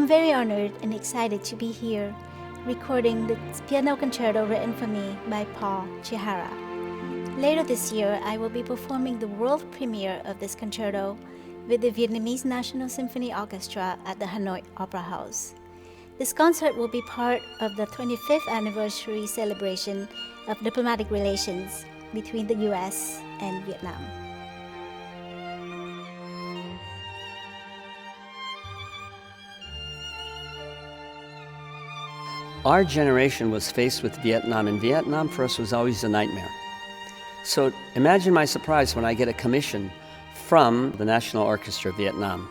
I'm very honored and excited to be here recording the piano concerto written for me by Paul Chihara. Later this year, I will be performing the world premiere of this concerto with the Vietnamese National Symphony Orchestra at the Hanoi Opera House. This concert will be part of the 25th anniversary celebration of diplomatic relations between the US and Vietnam. Our generation was faced with Vietnam, and Vietnam for us was always a nightmare. So imagine my surprise when I get a commission from the National Orchestra of Vietnam.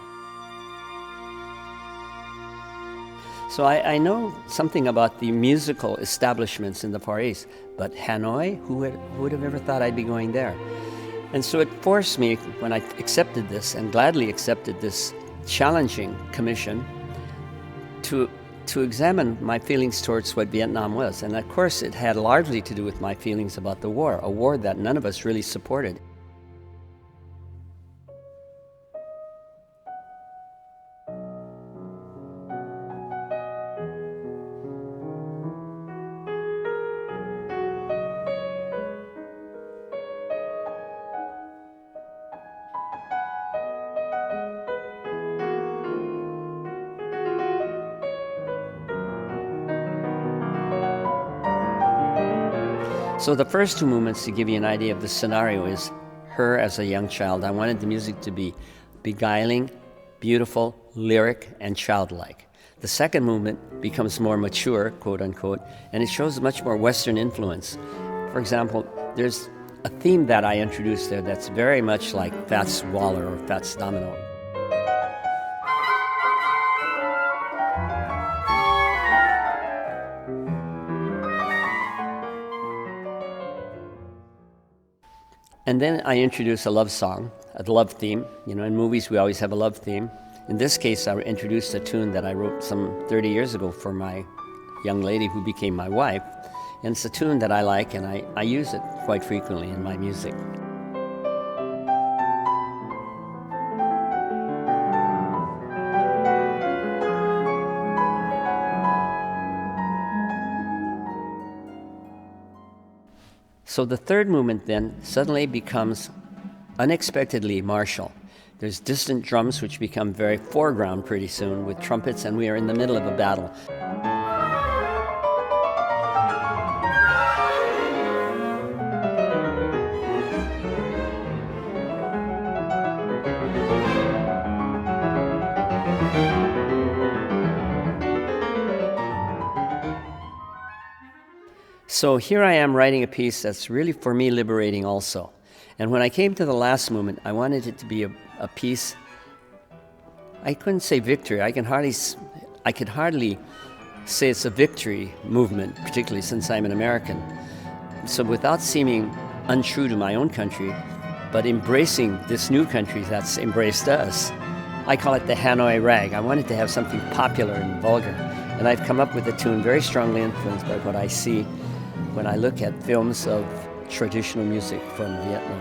So I know something about the musical establishments in the Far East, but Hanoi, who would have ever thought I'd be going there? And so it forced me, when I accepted this, and gladly accepted this challenging commission, to examine my feelings towards what Vietnam was. And of course, it had largely to do with my feelings about the war, a war that none of us really supported. So the first two movements, to give you an idea of the scenario, is her as a young child. I wanted the music to be beguiling, beautiful, lyric, and childlike. The second movement becomes more mature, quote unquote, and it shows much more Western influence. For example, there's a theme that I introduced there that's very much like Fats Waller or Fats Domino. And then I introduce a love song, a love theme. You know, in movies we always have a love theme. In this case, I introduced a tune that I wrote some 30 years ago for my young lady who became my wife. And it's a tune that I like, and I use it quite frequently in my music. So the third movement then suddenly becomes unexpectedly martial. There's distant drums which become very foreground pretty soon with trumpets, and we are in the middle of a battle. So here I am writing a piece that's really, for me, liberating also. And when I came to the last movement, I wanted it to be a piece, I couldn't say victory. I could hardly say it's a victory movement, particularly since I'm an American. So without seeming untrue to my own country, but embracing this new country that's embraced us, I call it the Hanoi rag. I wanted to have something popular and vulgar. And I've come up with a tune very strongly influenced by what I see when I look at films of traditional music from Vietnam.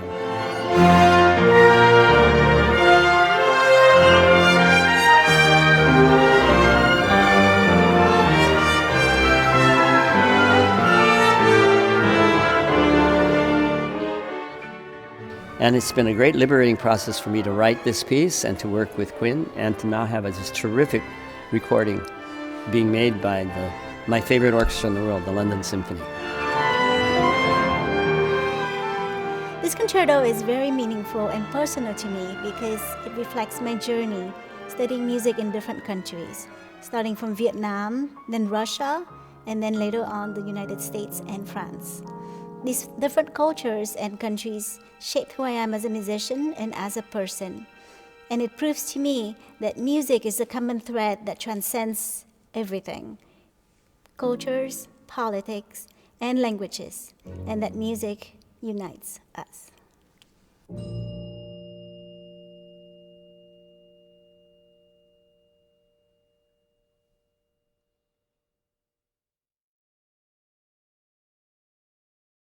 And it's been a great liberating process for me to write this piece and to work with Quynh, and to now have this terrific recording being made by my favorite orchestra in the world, the London Symphony. This concerto is very meaningful and personal to me because it reflects my journey studying music in different countries, starting from Vietnam, then Russia, and then later on the United States and France. These different cultures and countries shaped who I am as a musician and as a person. And it proves to me that music is a common thread that transcends everything: cultures, politics, and languages, and that music unites us.